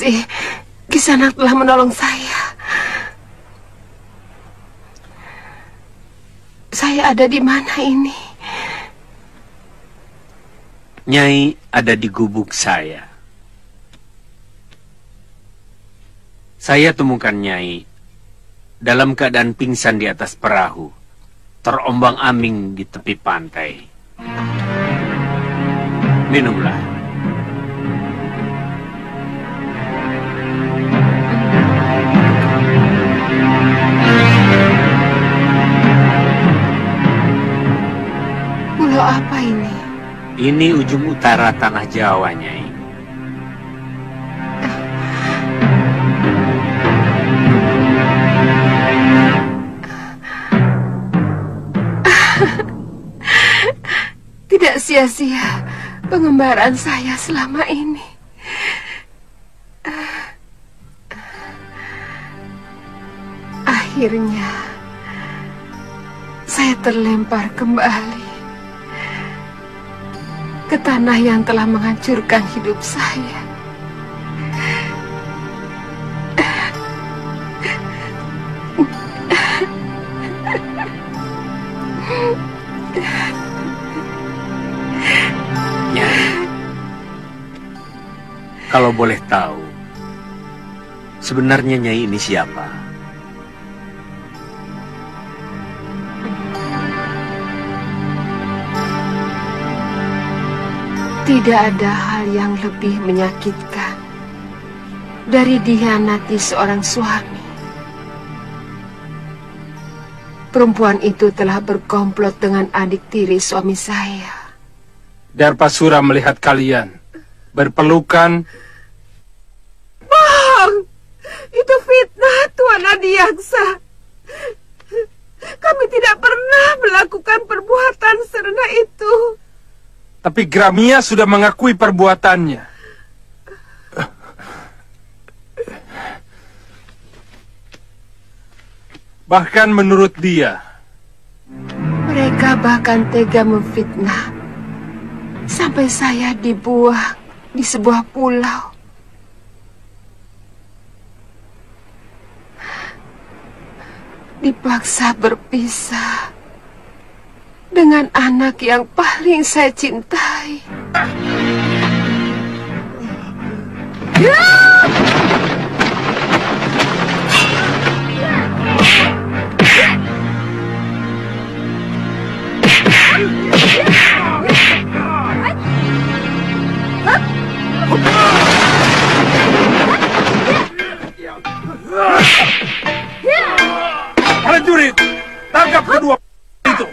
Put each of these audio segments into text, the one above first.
kasih. Kisanak telah menolong saya. Saya ada di mana ini? Nyai ada di gubuk saya. Saya temukan Nyai dalam keadaan pingsan di atas perahu, terombang-ambing di tepi pantai. Minumlah. Pulau apa ini? Ini ujung utara tanah Jawa, Nyai. Tidak sia-sia pengembaraan saya selama ini. Akhirnya saya terlempar kembali ke tanah yang telah menghancurkan hidup saya. Nyai, kalau boleh tahu, sebenarnya Nyai ini siapa? Tidak ada hal yang lebih menyakitkan dari dikhianati seorang suami. Perempuan itu telah berkomplot dengan adik tiri suami saya. Darpasura melihat kalian berpelukan. Bang, itu fitnah Tuan Adiaksa. Kami tidak pernah melakukan perbuatan serendah itu. Tapi Gramia sudah mengakui perbuatannya. Bahkan menurut dia, mereka bahkan tega memfitnah sampai saya dibuang di sebuah pulau. Dipaksa berpisah dengan anak yang paling saya cintai. Prajurit, tangkap kedua itu.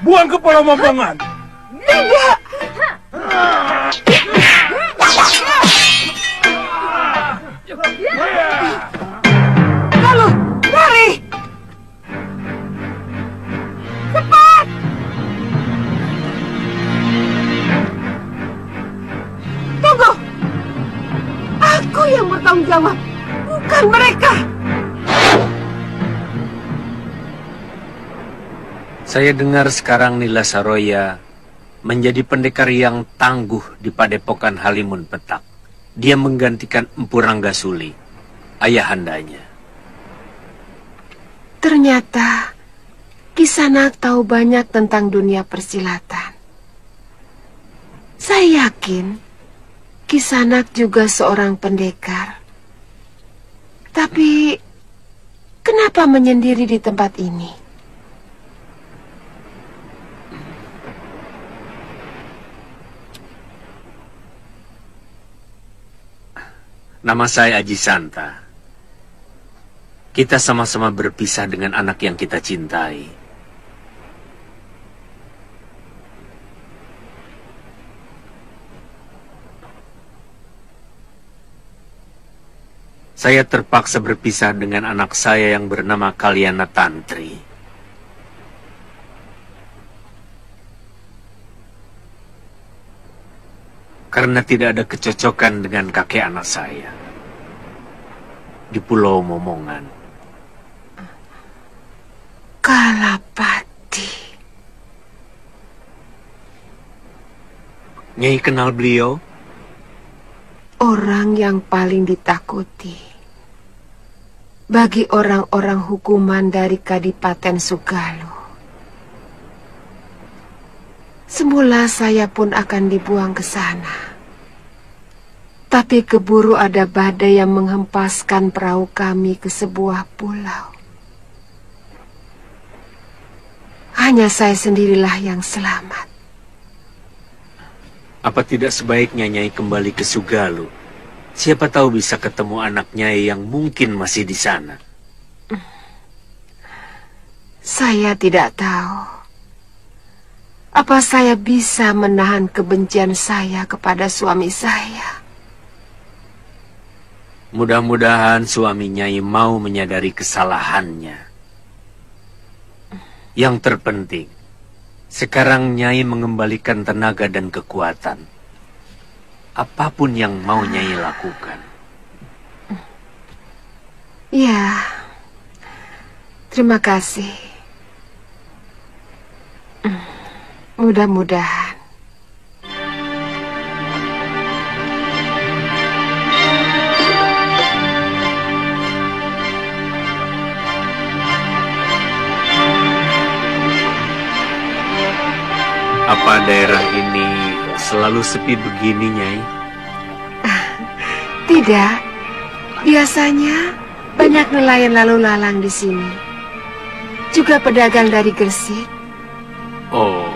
Buang ke Pulau Mombongan. Tidak. Lalu, lari. Cepat. Tunggu. Aku yang bertanggung jawab, bukan mereka. Saya dengar sekarang Nila Saroya menjadi pendekar yang tangguh di Padepokan Halimun Petak. Dia menggantikan Empu Ranggasuli, ayahandanya. Ternyata Kisanak tahu banyak tentang dunia persilatan. Saya yakin Kisanak juga seorang pendekar. Tapi kenapa menyendiri di tempat ini? Nama saya Aji Santa. Kita sama-sama berpisah dengan anak yang kita cintai. Saya terpaksa berpisah dengan anak saya yang bernama Kalyana Tantri. Karena tidak ada kecocokan dengan kakek anak saya di Pulau Momongan. Kalapati. Nyai kenal beliau? Orang orang yang paling ditakuti bagi orang-orang hukuman dari Kadipaten Sugalu. Semula saya pun akan dibuang ke sana. Tapi keburu ada badai yang menghempaskan perahu kami ke sebuah pulau. Hanya saya sendirilah yang selamat. Apa tidak sebaiknya Nyai kembali ke Sugalu? Siapa tahu bisa ketemu anak Nyai yang mungkin masih di sana. Saya tidak tahu. Apa saya bisa menahan kebencian saya kepada suami saya? Mudah-mudahan suami Nyai mau menyadari kesalahannya. Yang terpenting, sekarang Nyai mengembalikan tenaga dan kekuatan. Apapun yang mau Nyai lakukan. Ya, terima kasih. Mudah-mudahan. Apa daerah ini selalu sepi begini, Nyai? Tidak. Biasanya banyak nelayan lalu lalang di sini. Juga pedagang dari Gresik. Oh.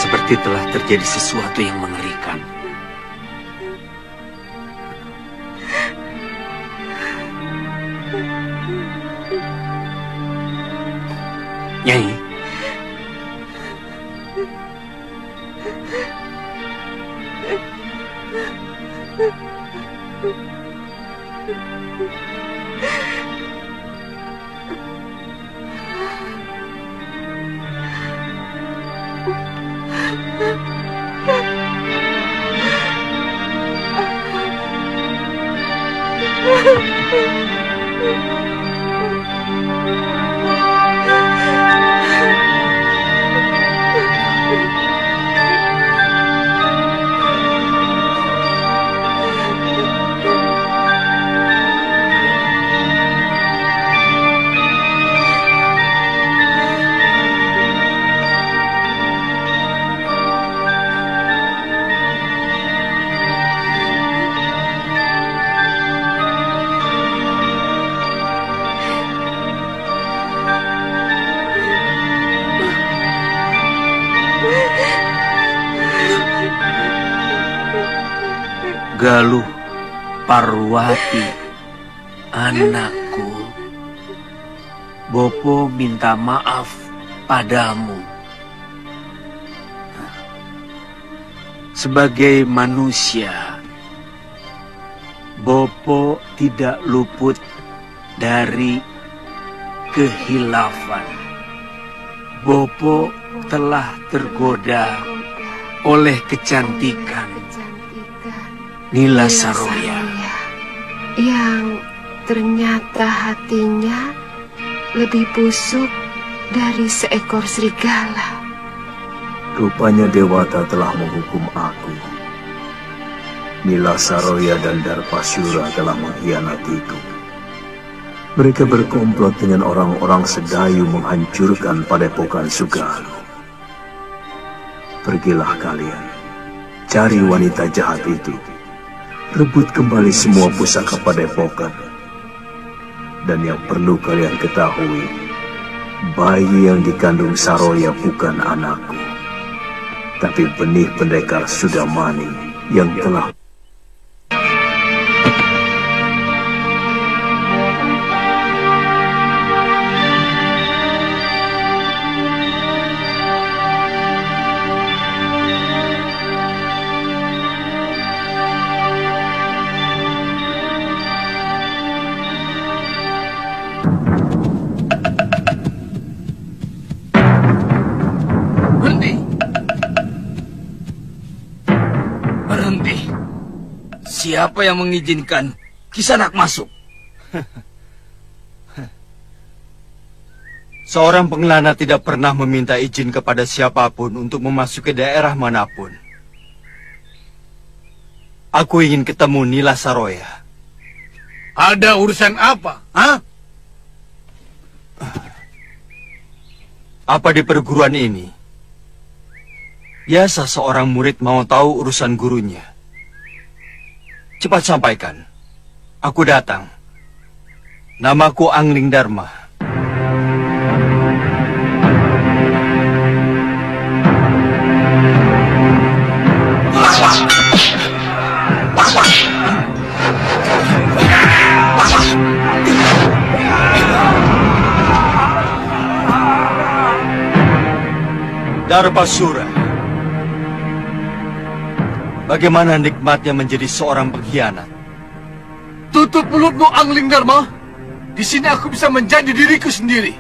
Seperti telah terjadi sesuatu yang mengerikan. Nyai. Galuh Parwati, anakku, Bopo minta maaf padamu. Sebagai manusia, Bopo tidak luput dari kehilafan. Bopo telah tergoda oleh kecantikan Nila Saroya yang ternyata hatinya lebih busuk dari seekor serigala. Rupanya Dewata telah menghukum aku. Nila Saroya dan Darpasyura telah mengkhianatiku. Mereka berkomplot dengan orang-orang Sedayu menghancurkan Padepokan Sugalu. Pergilah kalian, cari wanita jahat itu. Rebut kembali semua pusaka Padepokan. Dan yang perlu kalian ketahui, bayi yang dikandung Saroya bukan anakku, tapi benih pendekar Sudamani yang telah Siapa yang mengizinkan Kisanak masuk? Seorang pengelana tidak pernah meminta izin kepada siapapun untuk memasuki daerah manapun. Aku ingin ketemu Nila Saroya. Ada urusan apa? Hah? Apa di perguruan ini biasa seorang murid mau tahu urusan gurunya? Cepat sampaikan. Aku datang. Namaku Angling Dharma. Darpasyura. Bagaimana nikmatnya menjadi seorang pengkhianat? Tutup mulutmu, Angling Dharma. Di sini aku bisa menjadi diriku sendiri.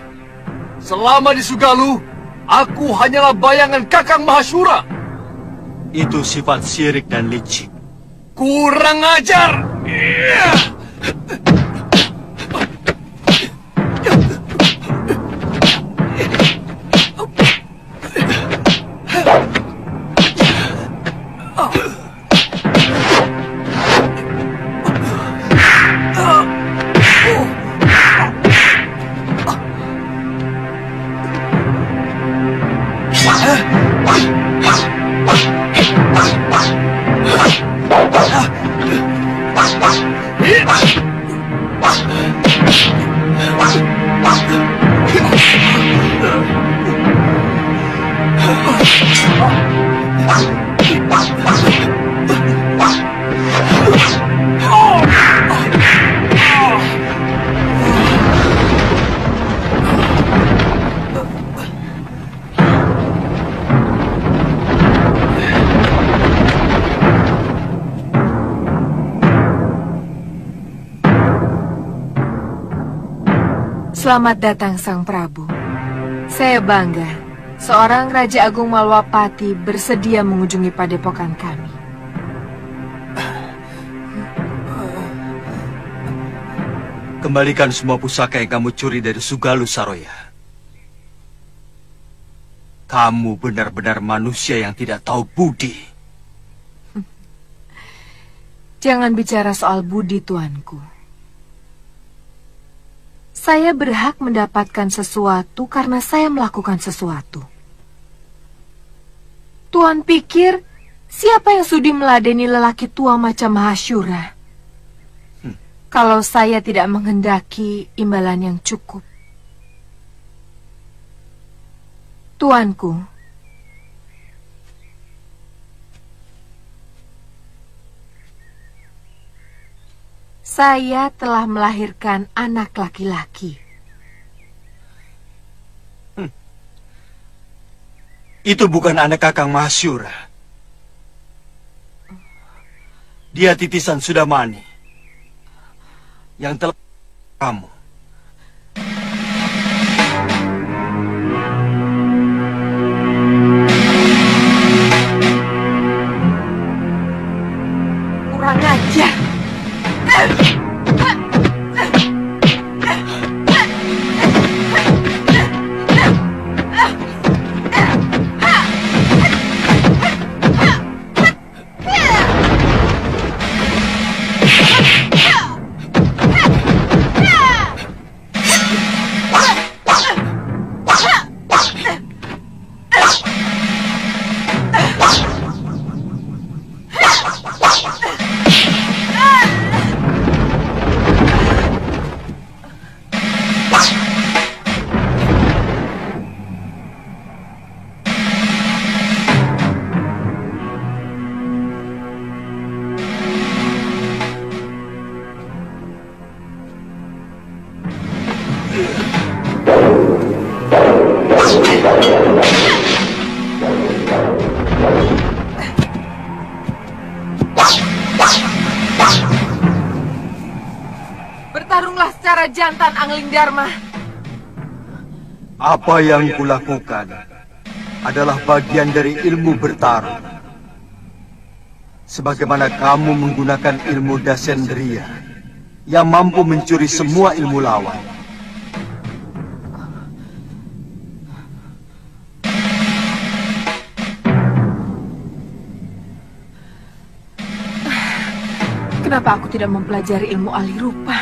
Selama di Sugalu, aku hanyalah bayangan Kakang Mahasura. Itu sifat syirik dan licik. Kurang ajar! Selamat datang Sang Prabu. Saya bangga, seorang Raja Agung Malwapati bersedia mengunjungi padepokan kami. kembalikan semua pusaka yang kamu curi dari Sugalu Saroya. Kamu benar-benar manusia yang tidak tahu budi. Jangan bicara soal budi, tuanku. Saya berhak mendapatkan sesuatu karena saya melakukan sesuatu. Tuan pikir, siapa yang sudi meladeni lelaki tua macam Mahasyura? Kalau saya tidak menghendaki imbalan yang cukup. Tuanku, saya telah melahirkan anak laki-laki. Itu bukan anak Kakang Mahasyura. Dia titisan Sudamani yang telah kamu. Kurang ajar. Bertarunglah secara jantan, Angling Dharma. Apa yang kulakukan adalah bagian dari ilmu bertarung. Sebagaimana kamu menggunakan ilmu Dasendriya yang mampu mencuri semua ilmu lawan. Kenapa aku tidak mempelajari ilmu alih rupa?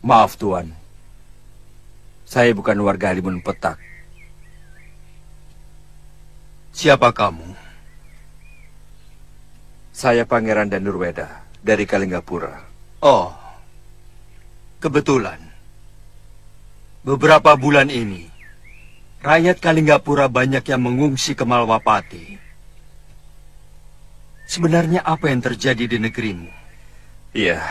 Maaf, Tuan. Saya bukan warga Halimun Petak. Siapa kamu? Saya Pangeran Danurweda dari Kalinggapura. Oh, kebetulan. Beberapa bulan ini, rakyat Kalinggapura banyak yang mengungsi ke Malwapati. Sebenarnya apa yang terjadi di negerimu? Iya.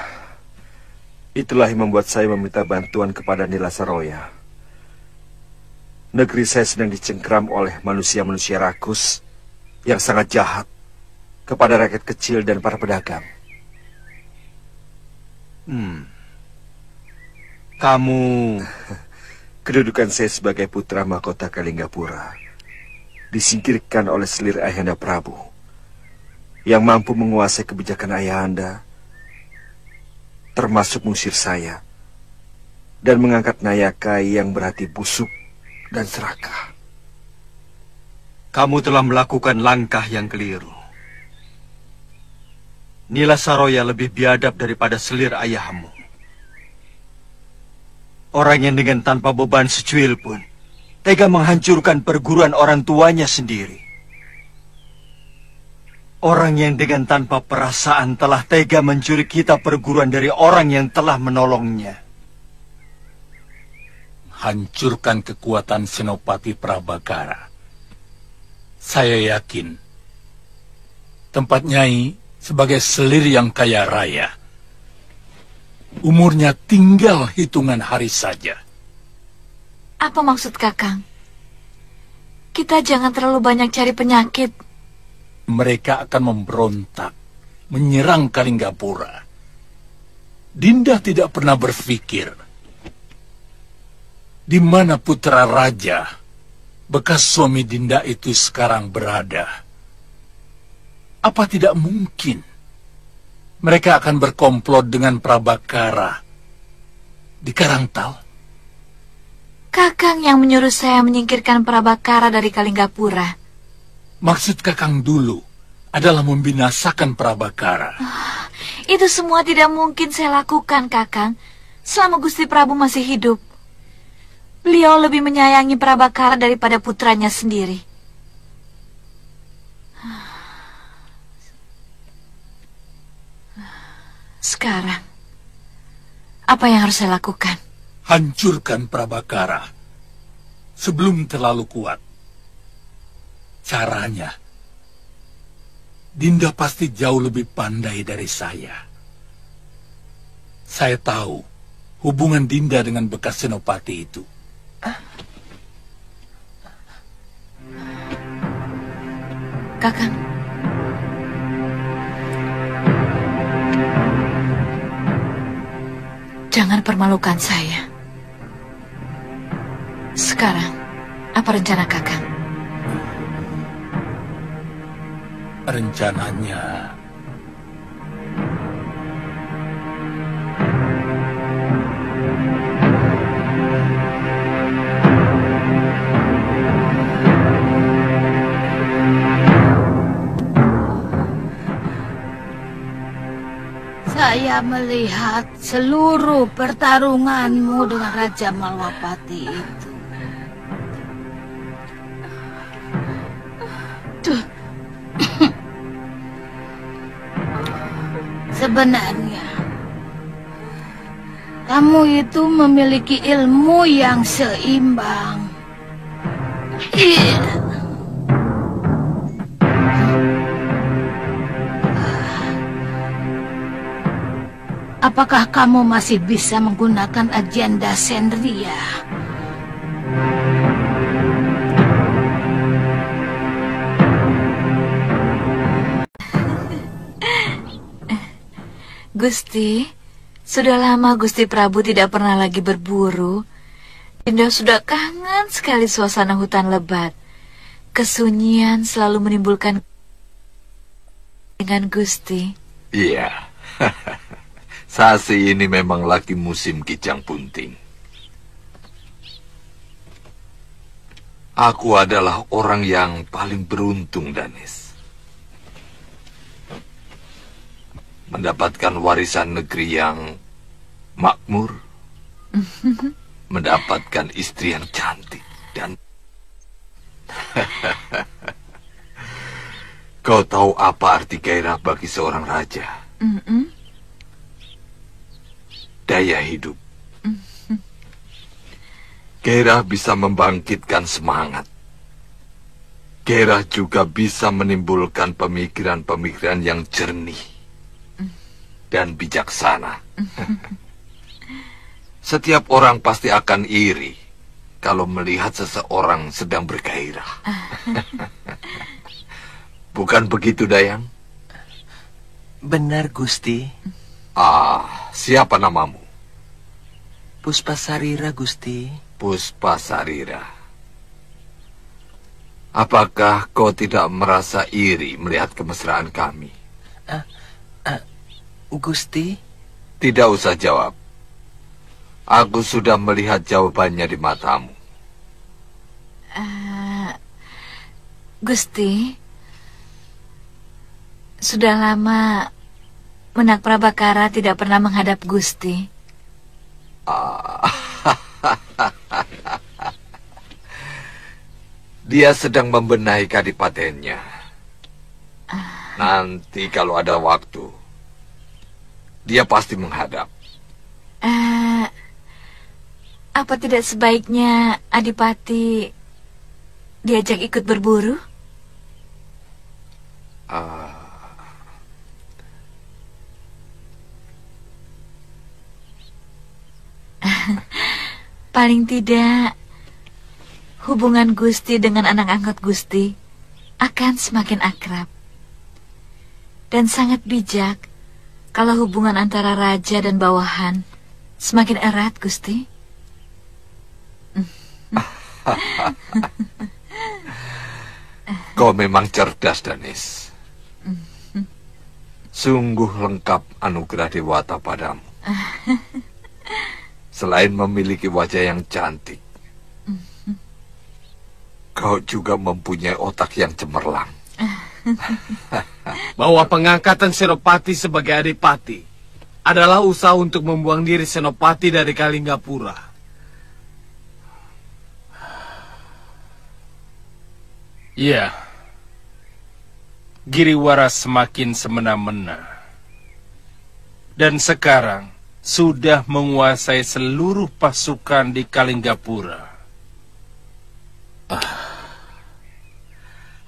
Itulah yang membuat saya meminta bantuan kepada Nila Saroya. Negeri saya sedang dicengkram oleh manusia-manusia rakus yang sangat jahat kepada rakyat kecil dan para pedagang. Kamu... Kedudukan saya sebagai putra mahkota Kalinggapura disingkirkan oleh selir Ayahanda Prabu yang mampu menguasai kebijakan Ayahanda, termasuk mengusir saya dan mengangkat Nayakai yang berhati busuk dan serakah. Kamu telah melakukan langkah yang keliru. Nila Saroya lebih biadab daripada selir ayahmu. Orang yang dengan tanpa beban secuil pun tega menghancurkan perguruan orang tuanya sendiri. Orang yang dengan tanpa perasaan telah tega mencuri kitab perguruan dari orang yang telah menolongnya. Hancurkan kekuatan Senopati Prabakara. Saya yakin tempat Nyai sebagai selir yang kaya raya, umurnya tinggal hitungan hari saja. Apa maksud Kakang? Kita jangan terlalu banyak cari penyakit. Mereka akan memberontak, menyerang Kalinggapura. Dinda tidak pernah berpikir di mana putra raja, bekas suami Dinda itu sekarang berada. Apa tidak mungkin mereka akan berkomplot dengan Prabakara di Karangtal? Kakang yang menyuruh saya menyingkirkan Prabakara dari Kalinggapura. Maksud Kakang dulu adalah membinasakan Prabakara. Itu semua tidak mungkin saya lakukan, Kakang, selama Gusti Prabu masih hidup. Beliau lebih menyayangi Prabakara daripada putranya sendiri. Sekarang, apa yang harus saya lakukan? Hancurkan Prabakara sebelum terlalu kuat. Caranya, Dinda pasti jauh lebih pandai dari saya. Saya tahu hubungan Dinda dengan bekas senopati itu. Kakang. Jangan permalukan saya. Sekarang, apa rencana Kakang? Rencananya saya melihat seluruh pertarunganmu dengan Raja Malwapati itu. Sebenarnya, kamu itu memiliki ilmu yang seimbang. Apakah kamu masih bisa menggunakan agenda Sendria? Gusti, sudah lama Gusti Prabu tidak pernah lagi berburu. Dinda sudah kangen sekali suasana hutan lebat. Kesunyian selalu menimbulkan dengan Gusti. Iya, Sasi ini memang lagi musim kijang bunting. Aku adalah orang yang paling beruntung, Danis. Mendapatkan warisan negeri yang makmur, mendapatkan istri yang cantik, dan kau tahu apa arti gairah bagi seorang raja? Daya hidup. Gairah bisa membangkitkan semangat. Gairah juga bisa menimbulkan pemikiran-pemikiran yang jernih dan bijaksana. Setiap orang pasti akan iri kalau melihat seseorang sedang bergairah. Bukan begitu, Dayang? Benar, Gusti. Siapa namamu? Puspasarira, Gusti. Puspasarira. Apakah kau tidak merasa iri melihat kemesraan kami? Gusti? Tidak usah jawab. Aku sudah melihat jawabannya di matamu. Gusti, sudah lama Menak Prabakara tidak pernah menghadap Gusti. Dia sedang membenahi kadipatennya. Nanti kalau ada waktu, dia pasti menghadap. Apa tidak sebaiknya Adipati diajak ikut berburu? Paling tidak hubungan Gusti dengan anak angkat Gusti akan semakin akrab. Dan sangat bijak kalau hubungan antara raja dan bawahan semakin erat, Gusti. Kau memang cerdas, Danis. Sungguh lengkap anugerah Dewata padamu. Selain memiliki wajah yang cantik, kau juga mempunyai otak yang cemerlang. Bahwa pengangkatan Senopati sebagai adipati adalah usaha untuk membuang diri Senopati dari Kalinggapura. Iya. Giriwara semakin semena-mena. Dan sekarang sudah menguasai seluruh pasukan di Kalinggapura.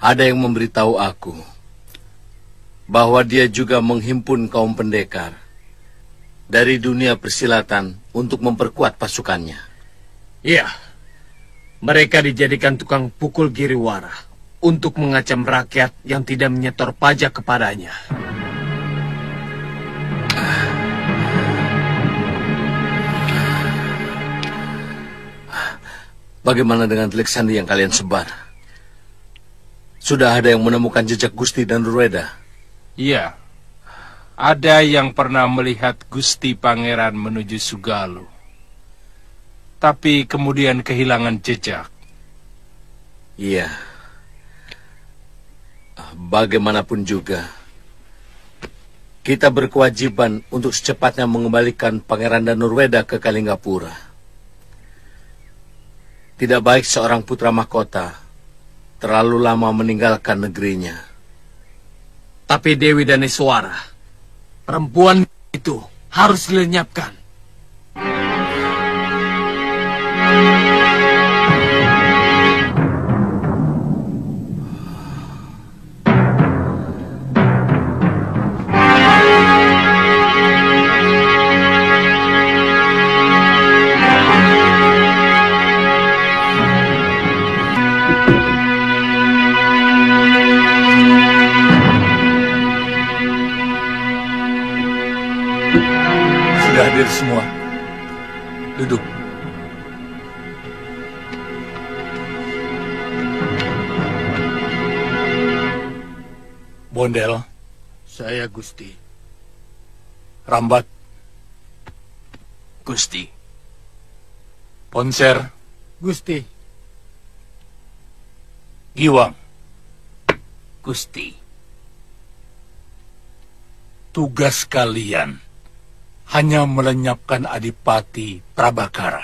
Ada yang memberitahu aku bahwa dia juga menghimpun kaum pendekar dari dunia persilatan untuk memperkuat pasukannya. Iya, mereka dijadikan tukang pukul Giriwara untuk mengacam rakyat yang tidak menyetor pajak kepadanya. Bagaimana dengan telik sandi yang kalian sebar? Sudah ada yang menemukan jejak Gusti dan Nurweda? Iya. Ada yang pernah melihat Gusti Pangeran menuju Sugalu. Tapi kemudian kehilangan jejak. Iya. Bagaimanapun juga, kita berkewajiban untuk secepatnya mengembalikan Pangeran dan Nurweda ke Kalinggapura. Tidak baik seorang putra mahkota terlalu lama meninggalkan negerinya. Tapi Dewi dan Iswara, perempuan itu harus dilenyapkan. Hadir semua. Duduk. Bondel. Saya Gusti. Rambat. Gusti. Ponser. Gusti. Giwang. Gusti. Tugas kalian hanya melenyapkan Adipati Prabakara.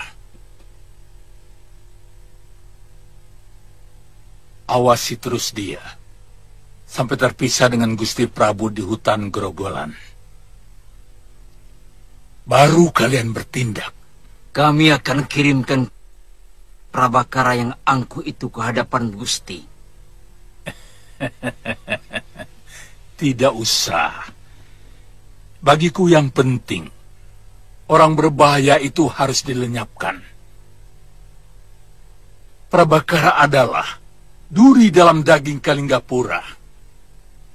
Awasi terus dia sampai terpisah dengan Gusti Prabu di hutan Grogolan. Baru kalian bertindak. Kami akan kirimkan Prabakara yang angkuh itu ke hadapan Gusti. Tidak usah. Bagiku yang penting, orang berbahaya itu harus dilenyapkan. Prabakara adalah duri dalam daging Kalinggapura.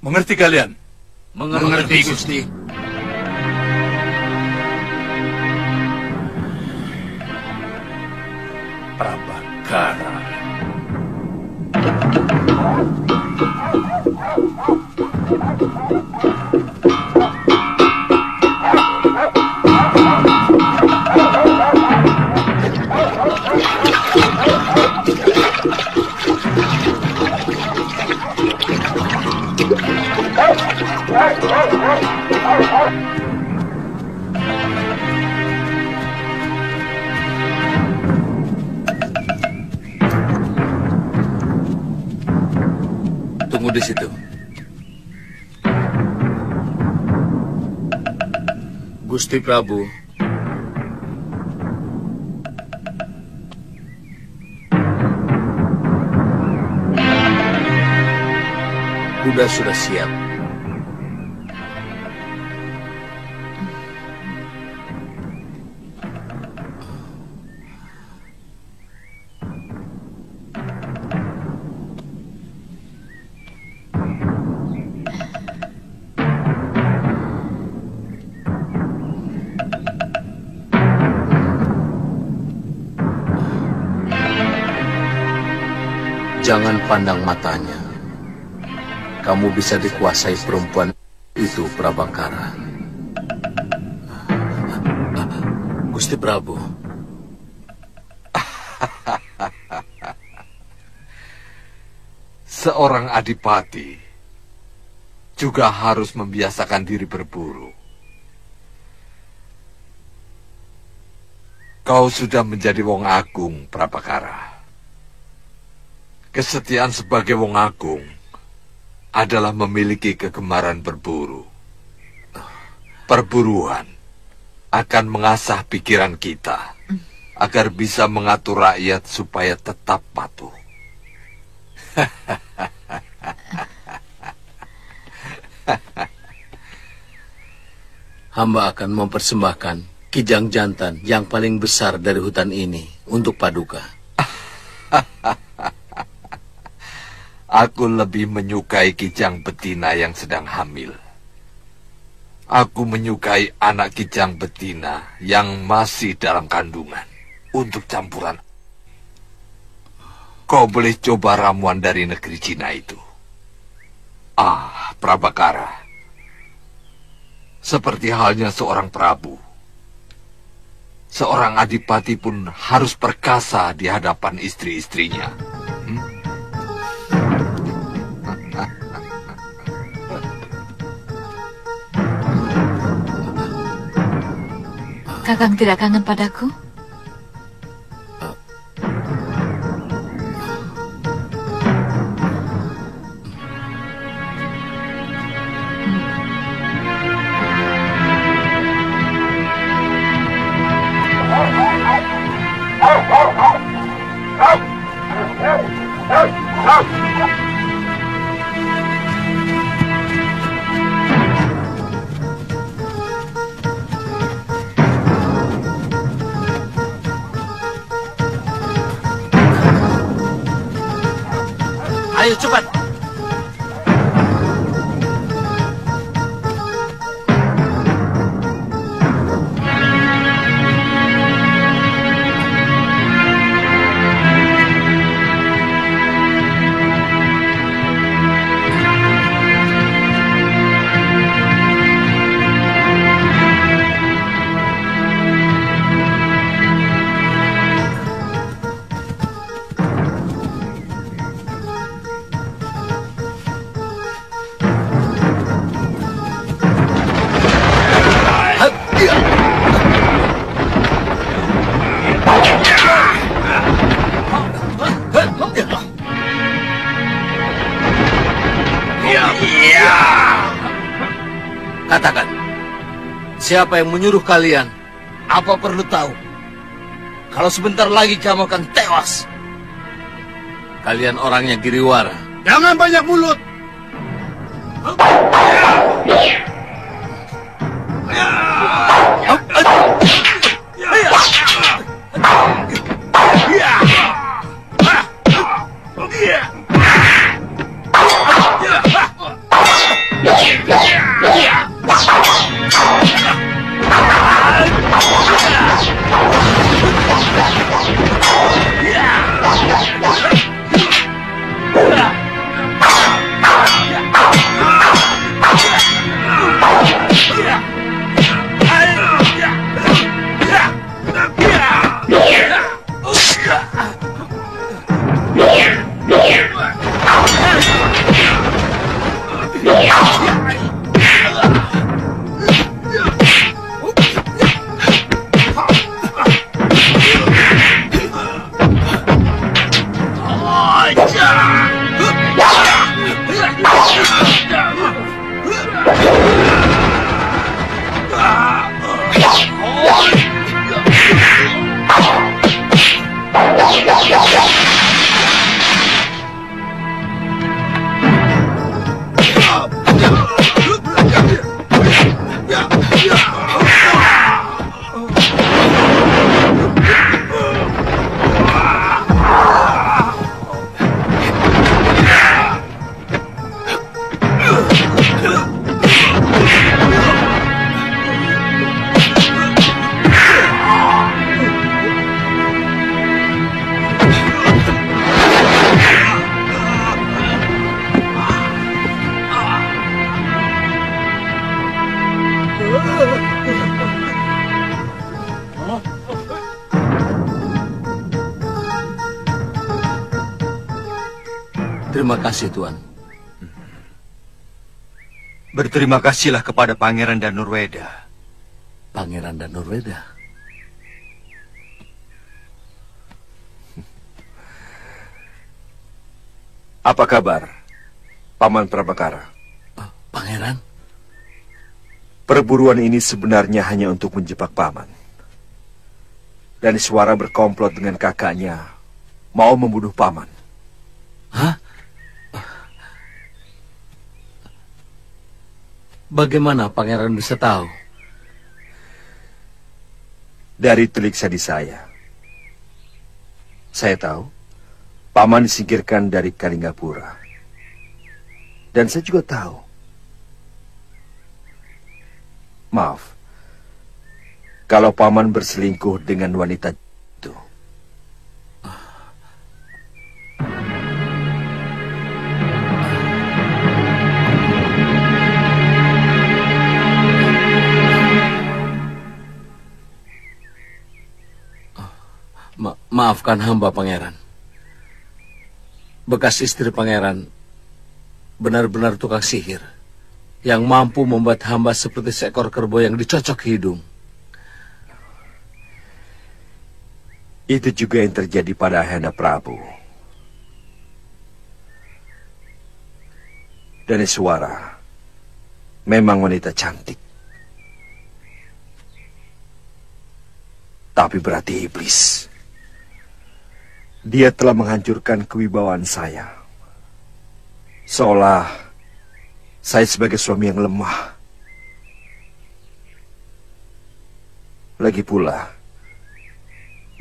Mengerti kalian? Mengerti, Gusti. Prabakara. Tunggu di situ. Gusti Prabu, kuda sudah siap. Jangan pandang matanya. Kamu bisa dikuasai perempuan itu, Prabakara. Gusti Prabu. Seorang adipati juga harus membiasakan diri berburu. Kau sudah menjadi wong agung, Prabakara. Kesetiaan sebagai wong agung adalah memiliki kegemaran berburu. Perburuan akan mengasah pikiran kita agar bisa mengatur rakyat supaya tetap patuh. Hamba akan mempersembahkan kijang jantan yang paling besar dari hutan ini untuk Paduka. Aku lebih menyukai kijang betina yang sedang hamil. Aku menyukai anak kijang betina yang masih dalam kandungan untuk campuran. Kau boleh coba ramuan dari negeri Cina itu. Prabakara. Seperti halnya seorang prabu. Seorang adipati pun harus perkasa di hadapan istri-istrinya. Kakang tidak kangen padaku? Ayo cepat. Katakan, siapa yang menyuruh kalian? Apa perlu tahu? Kalau sebentar lagi kamu akan tewas. Kalian orangnya Giriwara. Jangan banyak mulut. Terima kasih, Tuan. Berterima kasihlah kepada Pangeran Danurweda. Pangeran Danurweda? Apa kabar, Paman Prabakara? Pangeran? Perburuan ini sebenarnya hanya untuk menjebak Paman. Dan Suara berkomplot dengan kakaknya, mau membunuh Paman. Hah? Bagaimana Pangeran bisa tahu? Dari telik sadi saya. Saya tahu, Paman disingkirkan dari Kalinggapura. Dan saya juga tahu. Maaf, kalau Paman berselingkuh dengan wanita itu. Maafkan hamba, Pangeran. Bekas istri Pangeran benar-benar tukang sihir yang mampu membuat hamba seperti seekor kerbau yang dicocok hidung. Itu juga yang terjadi pada Ayahanda Prabu. Dan Suara memang wanita cantik. Tapi berarti iblis. Dia telah menghancurkan kewibawaan saya. Seolah saya sebagai suami yang lemah. Lagi pula,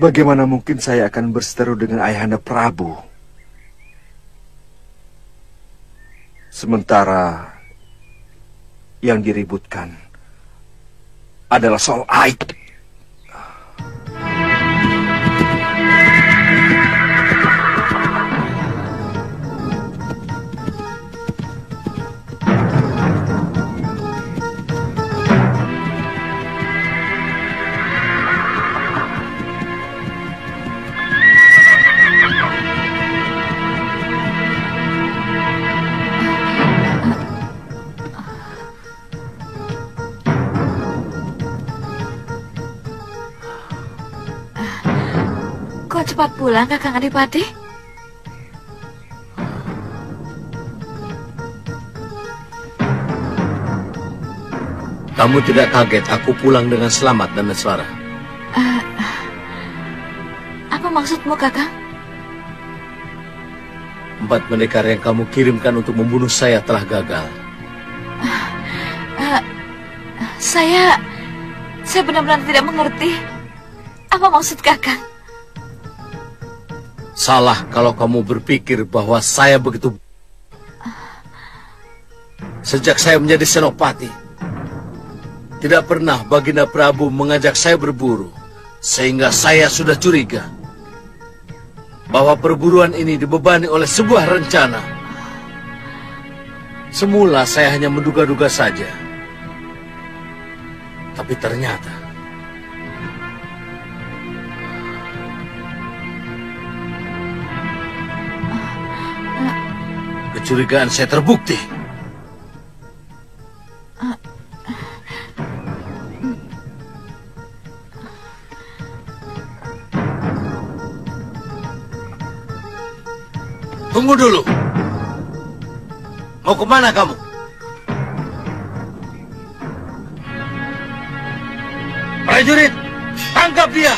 bagaimana mungkin saya akan berseteru dengan Ayahanda Prabu? Sementara yang diributkan adalah soal aib. Kok cepat pulang, Kakang Adipati? Kamu tidak kaget aku pulang dengan selamat dan Suara? Apa maksudmu, Kakang? 4 pendekar yang kamu kirimkan untuk membunuh saya telah gagal. Saya benar-benar tidak mengerti. Apa maksud Kakang? Salah kalau kamu berpikir bahwa saya begitu. Sejak saya menjadi senopati, tidak pernah Baginda Prabu mengajak saya berburu, sehingga saya sudah curiga bahwa perburuan ini dibebani oleh sebuah rencana. Semula saya hanya menduga-duga saja, tapi ternyata kecurigaan saya terbukti. Tunggu dulu. Mau kemana kamu? Prajurit, tangkap dia!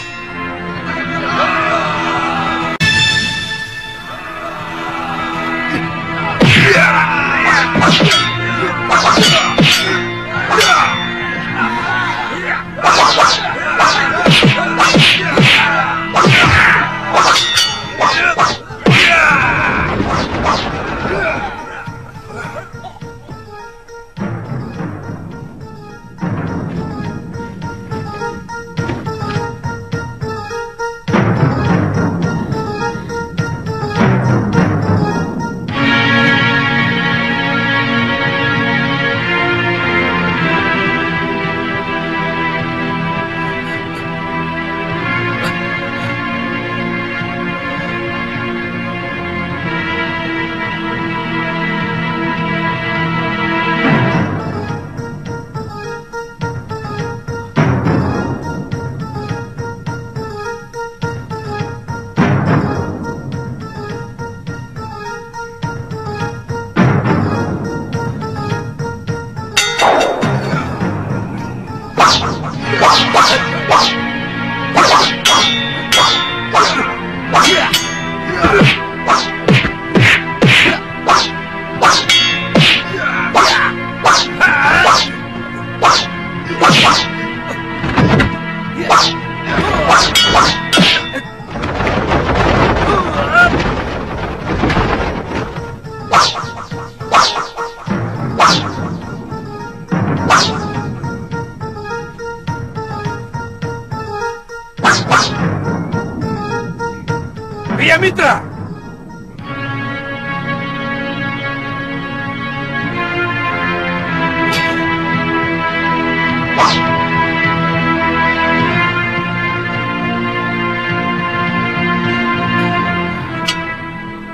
Arya Mitra!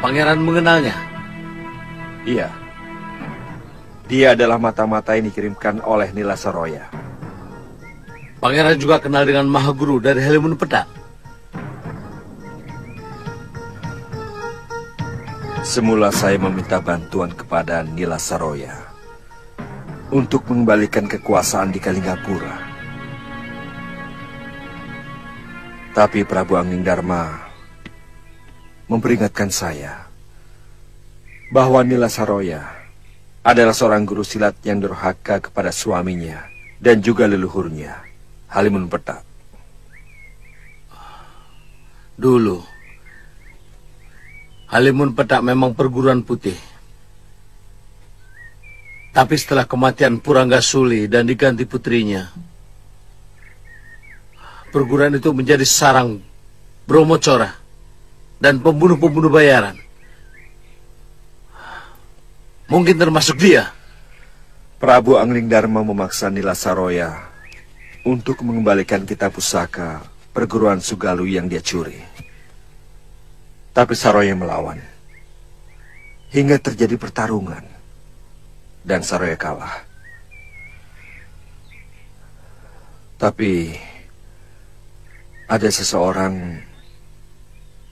Pangeran mengenalnya? Iya. Dia adalah mata-mata yang dikirimkan oleh Nila Saroya. Pangeran juga kenal dengan Mahaguru dari Halimun Petak. Semula saya meminta bantuan kepada Nila Saroya untuk mengembalikan kekuasaan di Kalinggapura. Tapi Prabu Anglingdarma memperingatkan saya bahwa Nila Saroya adalah seorang guru silat yang durhaka kepada suaminya dan juga leluhurnya, Halimun Petak. Dulu, Halimun Petak memang perguruan putih. Tapi setelah kematian Puranggasuli dan diganti putrinya, perguruan itu menjadi sarang Bromocora dan pembunuh-pembunuh bayaran. Mungkin termasuk dia. Prabu Anglingdarma memaksa Nila Saroya untuk mengembalikan kitab pusaka perguruan Sugalu yang dia curi. Tapi Saroya melawan. Hingga terjadi pertarungan. Dan Saroya kalah. Tapi ada seseorang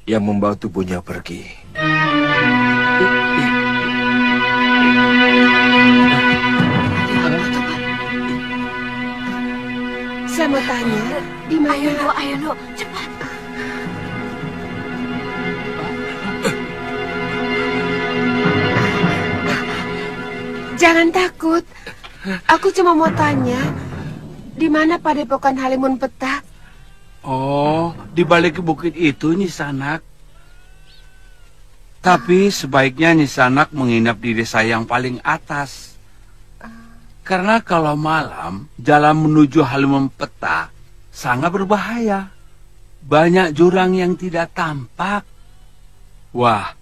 yang membawa tubuhnya pergi. Saya mau tanya, di mana? Ayo, Nuk, cepat. Jangan takut. Aku cuma mau tanya, di mana padepokan Halimun Petak? Oh, di balik bukit itu, Nyisanak. Tapi sebaiknya Nyisanak menginap di desa yang paling atas. Karena kalau malam, jalan menuju Halimun Petak sangat berbahaya. Banyak jurang yang tidak tampak. Wah,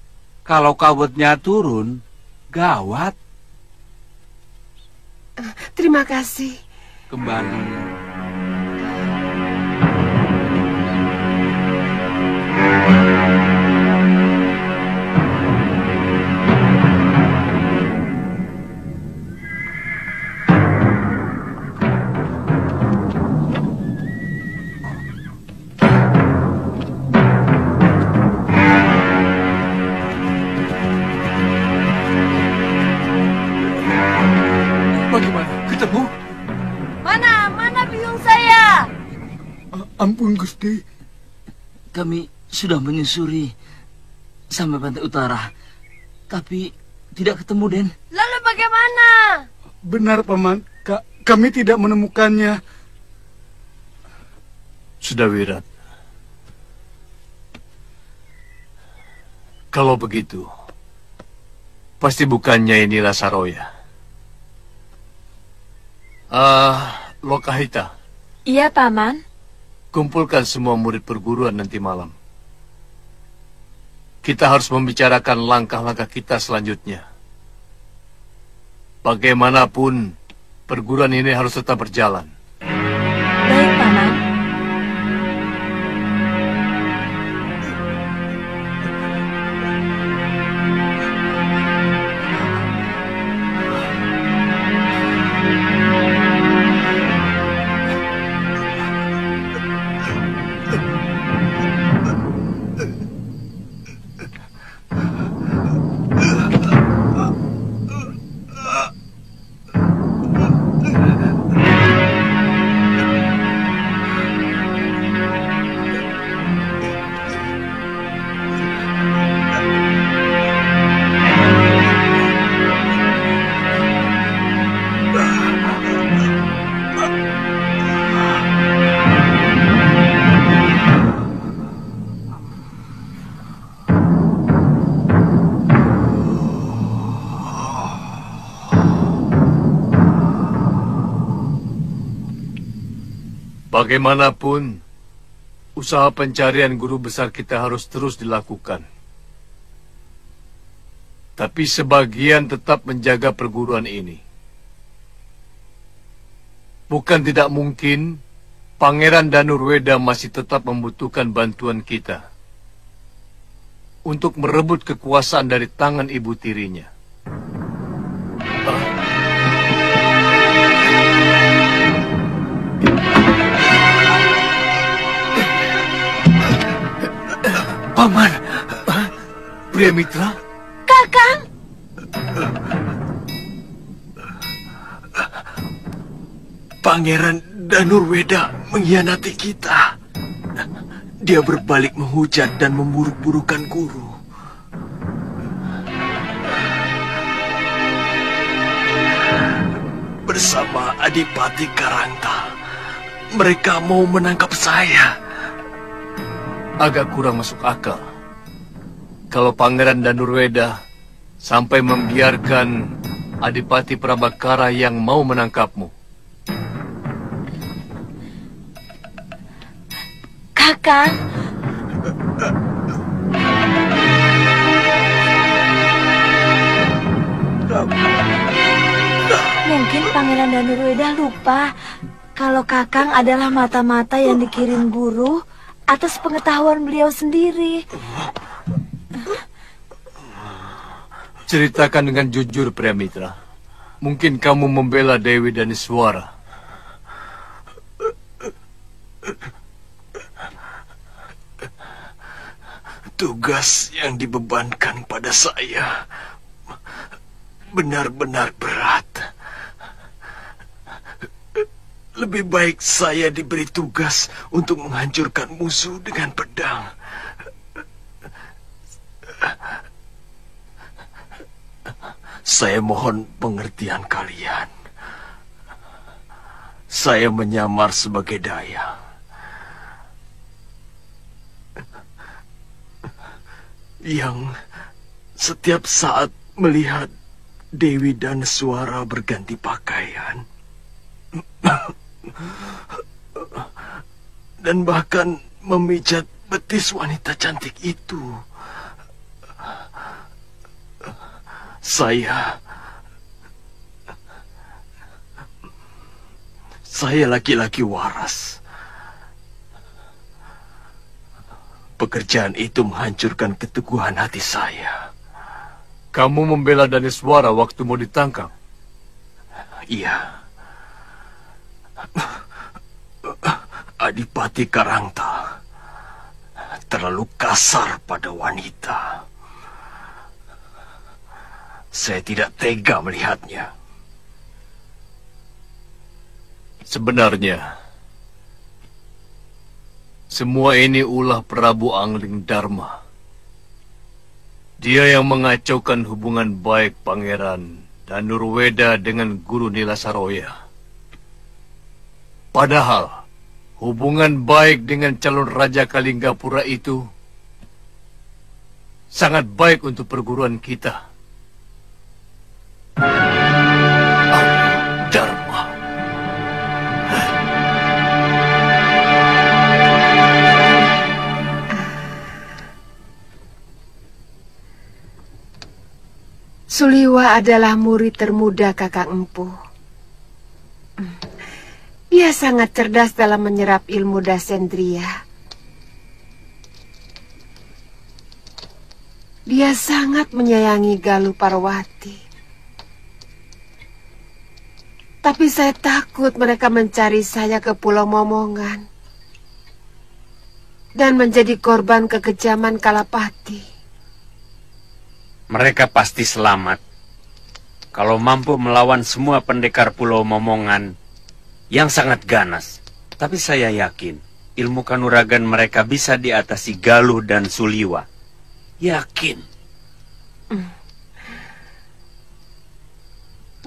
kalau kabutnya turun, gawat. Terima kasih. Kembali. Ampun, Gusti. Kami sudah menyusuri sampai pantai utara, tapi tidak ketemu, Den. Lalu bagaimana? Benar, Paman. Kami tidak menemukannya. Sudah, Wirat. Kalau begitu, pasti bukannya inilah Saroya. Lokahita. Iya, Paman. Kumpulkan semua murid perguruan nanti malam. Kita harus membicarakan langkah-langkah kita selanjutnya. Bagaimanapun, perguruan ini harus tetap berjalan. Baik, Paman. Bagaimanapun, Usaha pencarian guru besar kita harus terus dilakukan. Tapi sebagian tetap menjaga perguruan ini. Bukan tidak mungkin Pangeran Danurweda masih tetap membutuhkan bantuan kita untuk merebut kekuasaan dari tangan ibu tirinya. Paman, Pria Mitra? Kakang! Pangeran Danurweda mengkhianati kita. Dia berbalik menghujat dan memburuk-burukan guru. Bersama Adipati Karangta, mereka mau menangkap saya. Agak kurang masuk akal kalau Pangeran Danurweda sampai membiarkan Adipati Prabakara yang mau menangkapmu. Kakang, mungkin Pangeran Danurweda lupa kalau Kakang adalah mata-mata yang dikirim guru atas pengetahuan beliau sendiri. Ceritakan dengan jujur, Pria Mitra. Mungkin kamu membela Dewi Daniswara. Tugas yang dibebankan pada saya benar-benar berat. Lebih baik saya diberi tugas untuk menghancurkan musuh dengan pedang. Saya mohon pengertian kalian. Saya menyamar sebagai dayang. Yang setiap saat melihat Dewi Daniswara berganti pakaian. Dan bahkan memijat betis wanita cantik itu. Saya laki-laki waras. Pekerjaan itu menghancurkan keteguhan hati saya. Kamu membela Daniswara waktu mau ditangkap? Iya. Adipati Karangta terlalu kasar pada wanita. Saya tidak tega melihatnya. Sebenarnya, semua ini ulah Prabu Angling Dharma. Dia yang mengacaukan hubungan baik Pangeran Danurweda dengan Guru Nilasaroya. Padahal, hubungan baik dengan calon Raja Kalinggapura itu sangat baik untuk perguruan kita. Dharma. Suliwa adalah murid termuda Kakang Empu. Dia sangat cerdas dalam menyerap ilmu dasendriya. Dia sangat menyayangi Galuh Parwati. Tapi saya takut mereka mencari saya ke Pulau Momongan dan menjadi korban kekejaman Kalapati. Mereka pasti selamat kalau mampu melawan semua pendekar Pulau Momongan yang sangat ganas. Tapi saya yakin ilmu kanuragan mereka bisa diatasi Galuh dan Suliwa. Yakin.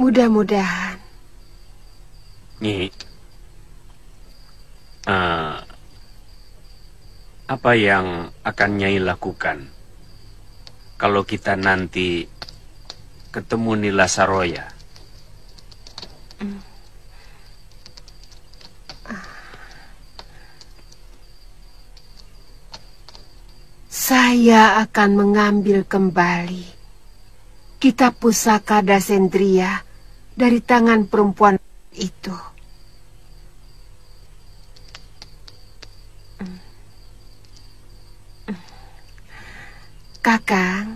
Mudah-mudahan. Nyi, apa yang akan Nyai lakukan kalau kita nanti ketemu Nilasaroya? Saya akan mengambil kembali kitab pusaka Dasendria dari tangan perempuan itu. Kakang,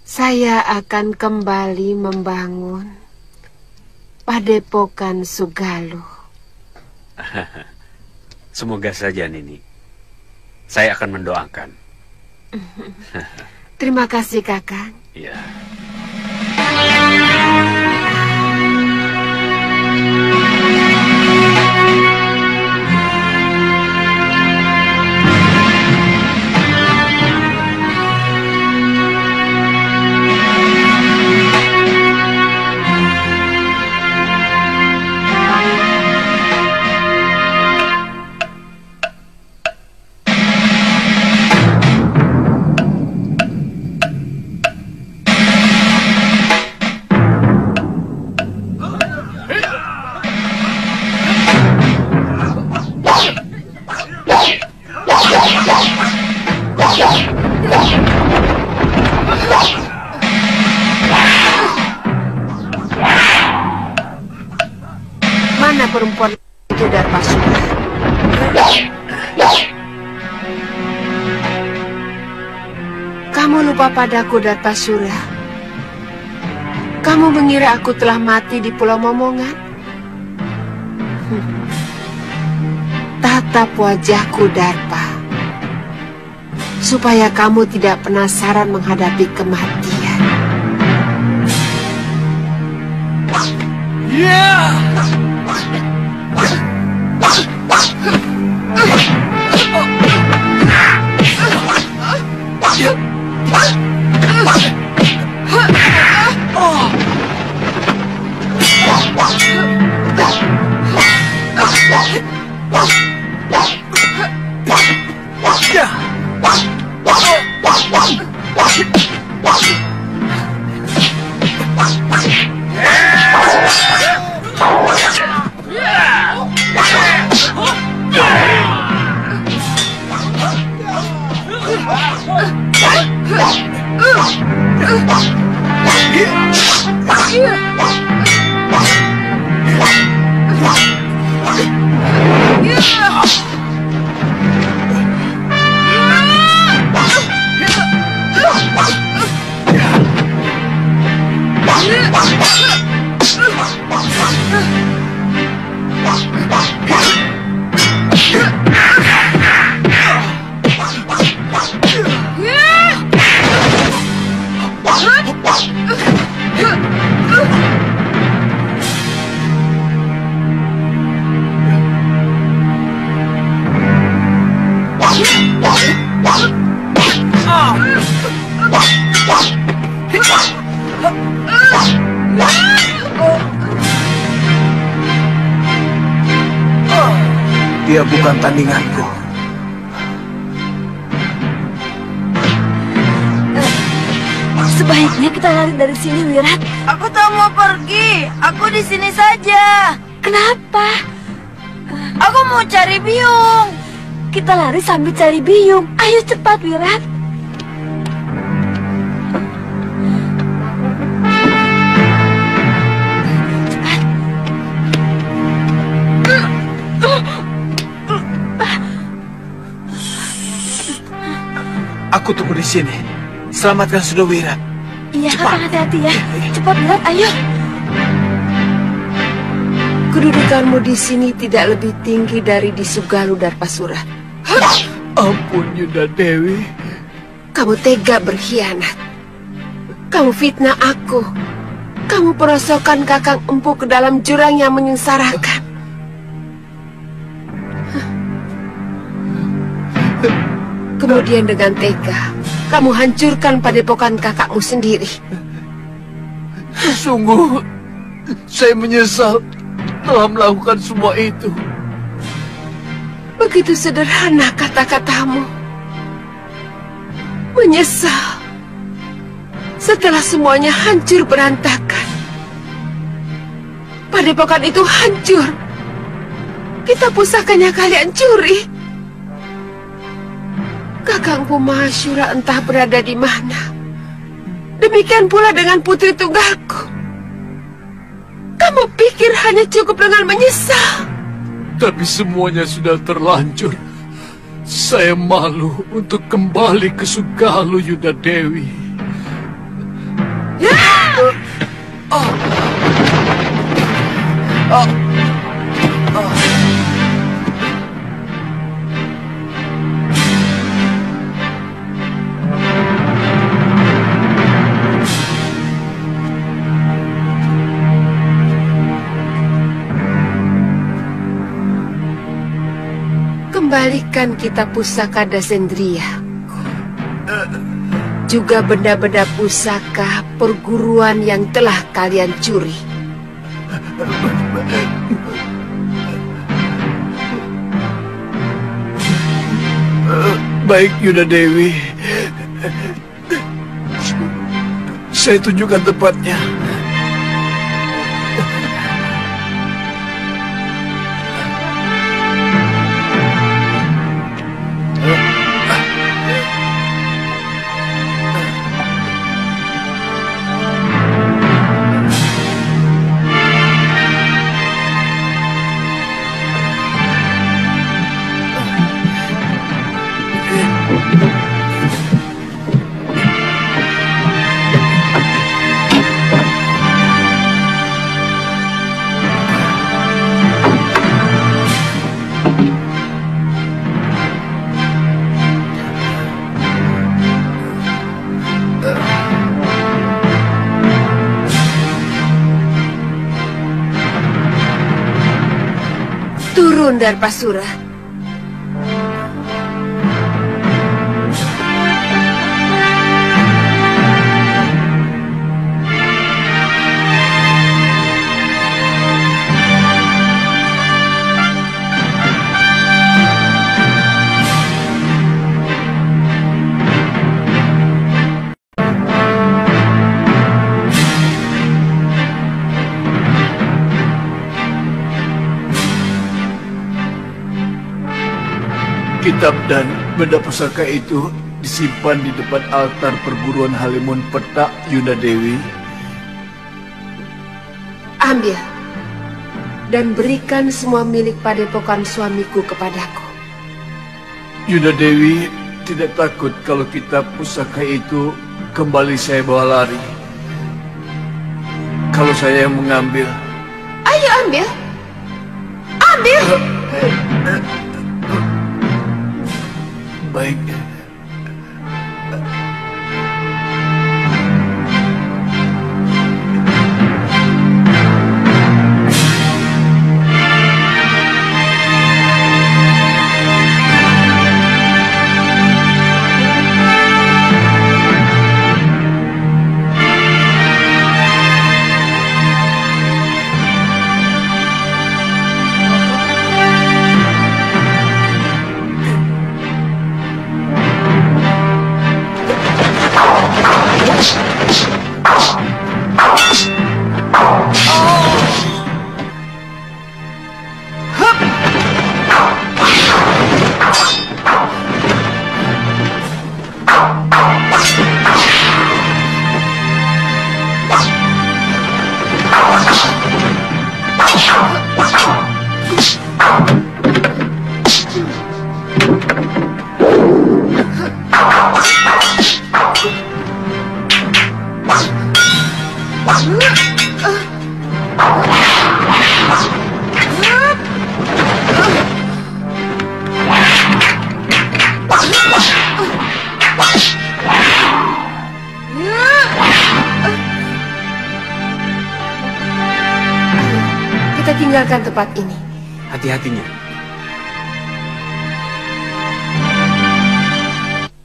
saya akan kembali membangun Padepokan Sugaluh. Semoga saja, Nini. Saya akan mendoakan. Terima kasih, Kakang. Ya. Mana perempuan itu, Darpasura? Kamu lupa padaku, Darpasura? Kamu mengira aku telah mati di Pulau Momongan? Tatap wajahku, Darpa, supaya kamu tidak penasaran menghadapi kematian. Dia bukan tandinganku. Sebaiknya kita lari dari sini, Wirat. Aku tak mau pergi. Aku di sini saja. Kenapa? Aku mau cari Biung. Kita lari sambil cari Biung. Ayo cepat, Wirat. Aku tunggu di sini. Selamatkan Sudawirat. Iya, Kakang, hati-hati ya. Cepat, Wirat, ayo. Kedudukanmu di sini tidak lebih tinggi dari di Sugaluh, Darpasura. Ampun, Yunda Dewi. Kamu tega berkhianat. Kamu fitnah aku. Kamu perosokkan Kakang Empu ke dalam jurang yang menyengsarakan. Kemudian dengan tega, kamu hancurkan padepokan kakakmu sendiri. Sungguh, saya menyesal telah melakukan semua itu. Begitu sederhana kata-katamu. Menyesal. Setelah semuanya hancur berantakan. Padepokan itu hancur. Kitab pusakanya kalian curi. Kakangku Mahashura entah berada di mana. Demikian pula dengan putri tunggalku. Kamu pikir hanya cukup dengan menyesal? Tapi semuanya sudah terlanjur. Saya malu untuk kembali ke Sugalu, Yunda Dewi. Ya! Kembalikan kitab pusaka Dasendriya. Juga benda-benda pusaka perguruan yang telah kalian curi. Baik, Yunda Dewi. Saya tunjukkan tempatnya. Turun, Darpasura. Kitab dan benda pusaka itu disimpan di depan altar perguruan Halimun Petak, Yunda Dewi. Ambil dan berikan semua milik padepokan suamiku kepadaku. Yunda Dewi tidak takut kalau kitab pusaka itu kembali saya bawa lari. Kalau saya yang mengambil. Ayo ambil. Ambil. Baik. Kita tinggalkan tempat ini. Hati-hatinya.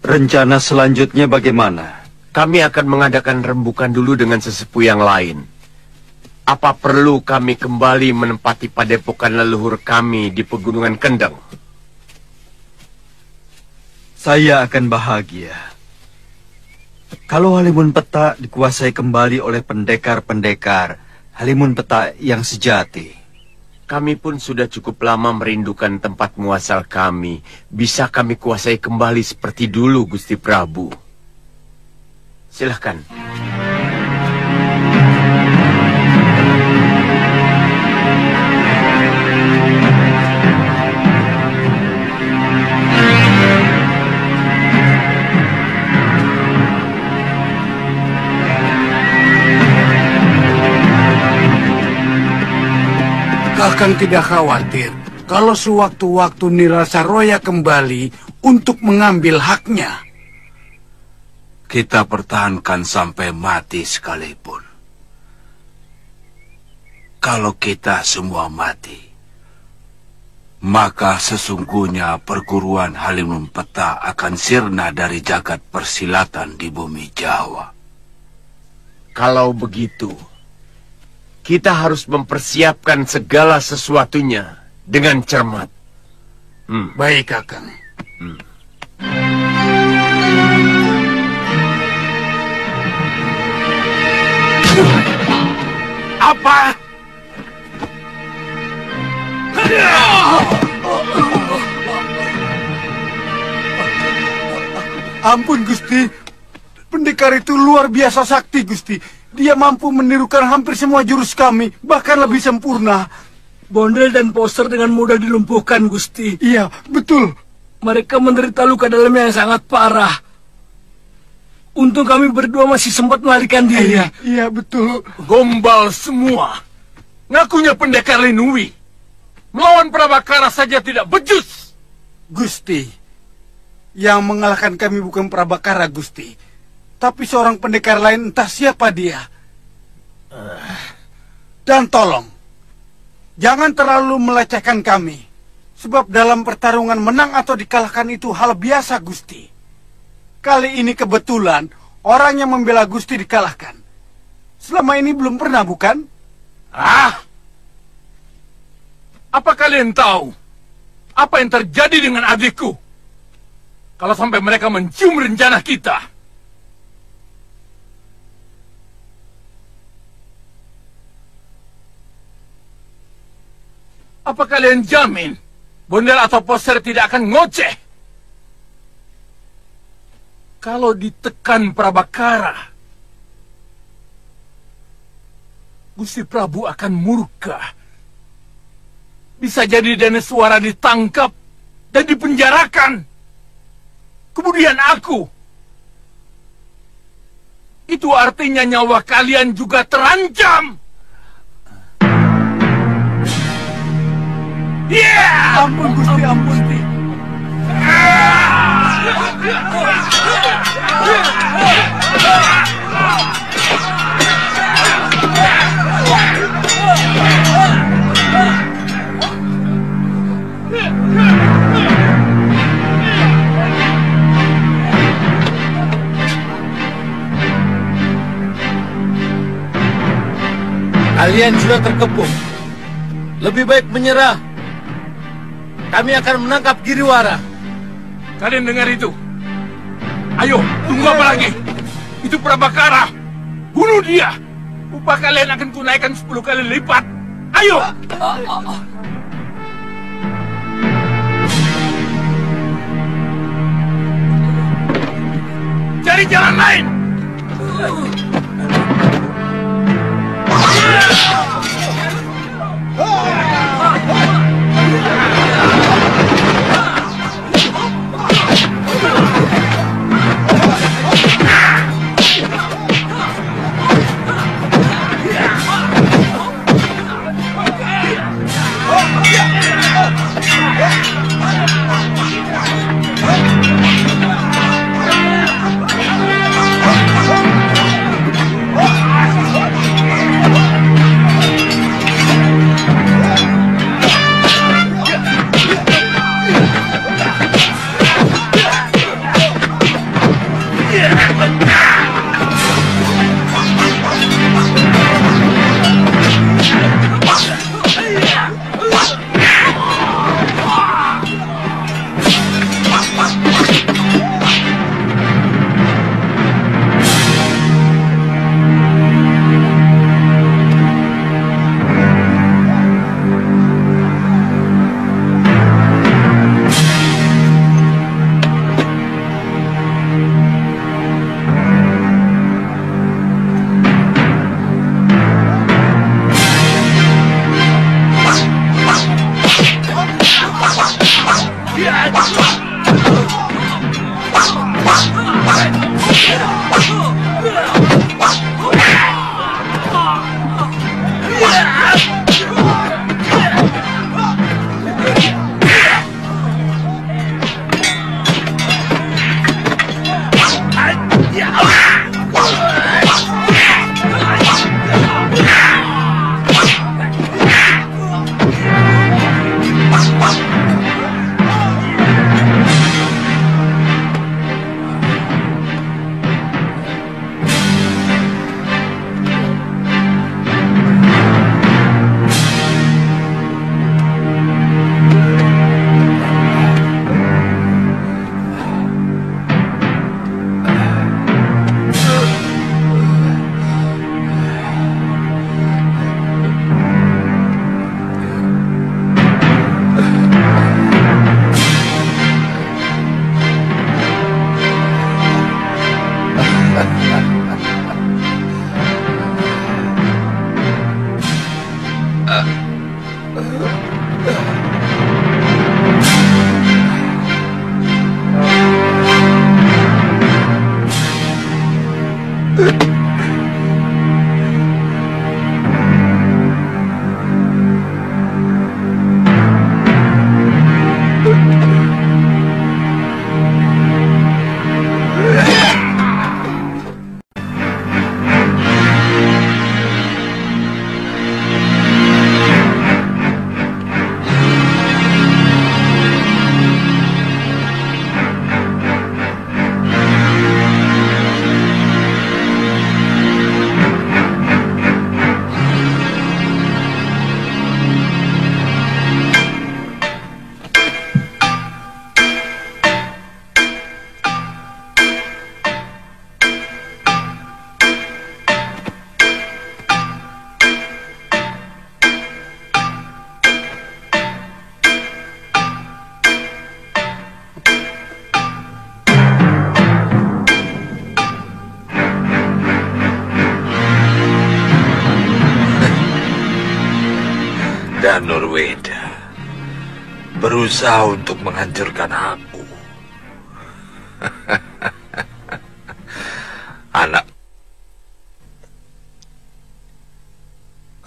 Rencana selanjutnya bagaimana? Kami akan mengadakan rembukan dulu dengan sesepuh yang lain. Apa perlu kami kembali menempati padepokan leluhur kami di Pegunungan Kendeng? Saya akan bahagia kalau Halimun Petak dikuasai kembali oleh pendekar-pendekar Halimun Petak yang sejati. Kami pun sudah cukup lama merindukan tempat muasal kami. Bisa kami kuasai kembali seperti dulu, Gusti Prabu. Silahkan. Kakang tidak khawatir kalau sewaktu-waktu Nila Saroya kembali untuk mengambil haknya. Kita pertahankan sampai mati sekalipun. Kalau kita semua mati, maka sesungguhnya perguruan Halimun Peta akan sirna dari jagat persilatan di bumi Jawa. Kalau begitu, kita harus mempersiapkan segala sesuatunya dengan cermat. Baik, Kakang. Apa? Ampun, Gusti. Pendekar itu luar biasa sakti, Gusti. Dia mampu menirukan hampir semua jurus kami, bahkan lebih sempurna. Bondel dan Poster dengan mudah dilumpuhkan, Gusti. Iya, betul. Mereka menderita luka dalamnya yang sangat parah. Untung kami berdua masih sempat melarikan diri. Iya, betul. Gombal semua. Ngakunya pendekar Linui. Melawan Prabakara saja tidak becus. Gusti, yang mengalahkan kami bukan Prabakara, Gusti. Tapi seorang pendekar lain, entah siapa dia. Dan tolong, jangan terlalu melecehkan kami. Sebab dalam pertarungan menang atau dikalahkan itu hal biasa, Gusti. Kali ini kebetulan orang yang membela Gusti dikalahkan. Selama ini belum pernah, bukan? Apa kalian tahu apa yang terjadi dengan adikku? Kalau sampai mereka mencium rencana kita. Apa kalian jamin Bondel atau Poster tidak akan ngoceh? Kalau ditekan Prabakara, Gusti Prabu akan murka. Bisa jadi Daneswara ditangkap dan dipenjarakan. Kemudian aku. Itu artinya nyawa kalian juga terancam. Ampun, Gusti, ampun. Kalian sudah terkepung. Lebih baik menyerah. Kami akan menangkap Giriwara. Kalian dengar itu? Ayo, tunggu apa lagi? Itu Prabakara. Bunuh dia. Upah kalian akan kunaikan 10 kali lipat. Ayo! Cari jalan lain! Danurweda berusaha untuk menghancurkan aku. Anak,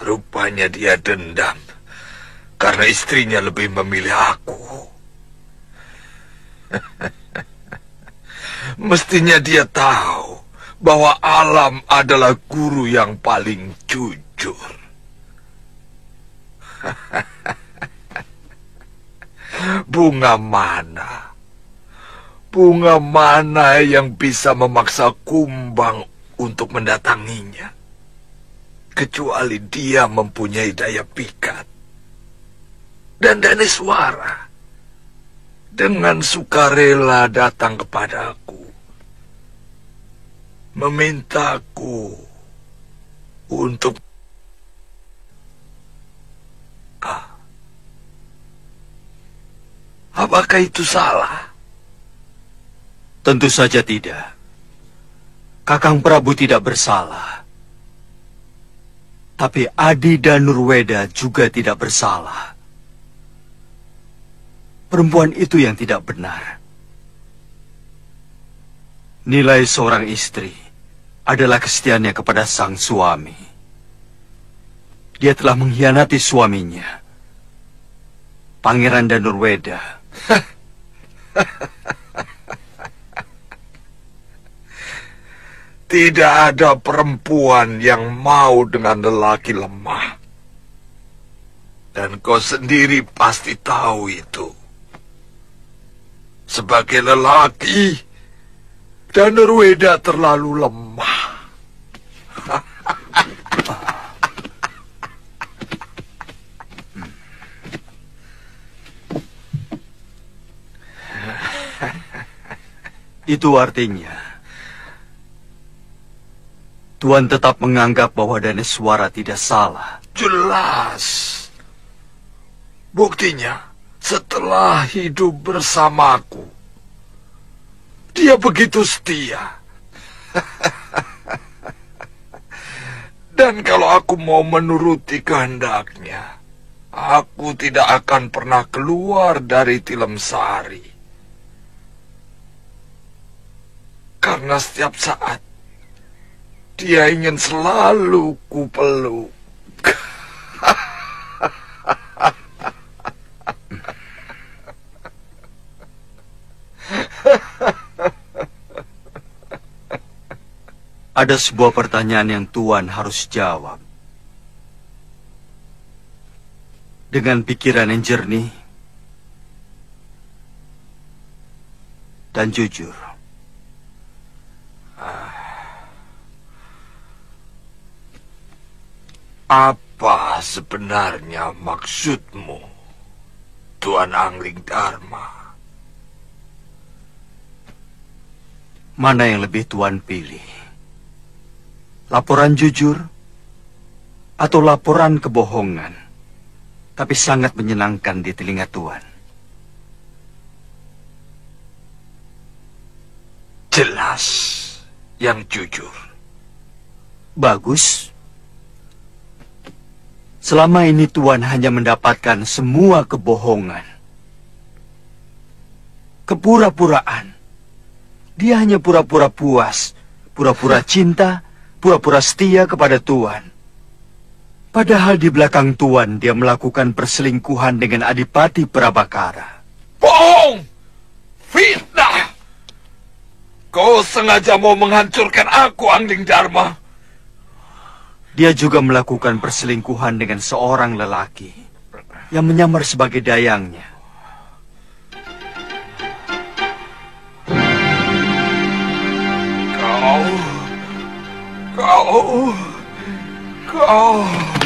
rupanya dia dendam karena istrinya lebih memilih aku. Mestinya dia tahu bahwa alam adalah guru yang paling jujur. Bunga mana yang bisa memaksa kumbang untuk mendatanginya, kecuali dia mempunyai daya pikat. Dan Daneswara dengan sukarela datang kepadaku, memintaku untuk apakah itu salah? Tentu saja tidak. Kakang Prabu tidak bersalah. Tapi Adi Danurweda juga tidak bersalah. Perempuan itu yang tidak benar. Nilai seorang istri adalah kesetiaannya kepada sang suami. Dia telah mengkhianati suaminya, Pangeran Danurweda. Tidak ada perempuan yang mau dengan lelaki lemah. Dan kau sendiri pasti tahu itu. Sebagai lelaki, Danurweda terlalu lemah. Itu artinya Tuan tetap menganggap bahwa Daneswara tidak salah. Jelas. Buktinya, setelah hidup bersamaku, dia begitu setia. Dan kalau aku mau menuruti kehendaknya, aku tidak akan pernah keluar dari Tilemsari. Karena setiap saat dia ingin selalu kupeluk. Ada sebuah pertanyaan yang Tuan harus jawab. Dengan pikiran yang jernih dan jujur. Apa sebenarnya maksudmu, Tuan Anglingdarma? Mana yang lebih Tuan pilih? Laporan jujur atau laporan kebohongan, tapi sangat menyenangkan di telinga Tuan? Jelas, yang jujur. Bagus. Selama ini Tuan hanya mendapatkan semua kebohongan. Kepura-puraan. Dia hanya pura-pura puas, pura-pura cinta, pura-pura setia kepada Tuan. Padahal di belakang Tuan dia melakukan perselingkuhan dengan Adipati Prabakara. Bohong! Fitnah! Kau sengaja mau menghancurkan aku, Angling Dharma. Dia juga melakukan perselingkuhan dengan seorang lelaki yang menyamar sebagai dayangnya. Kau...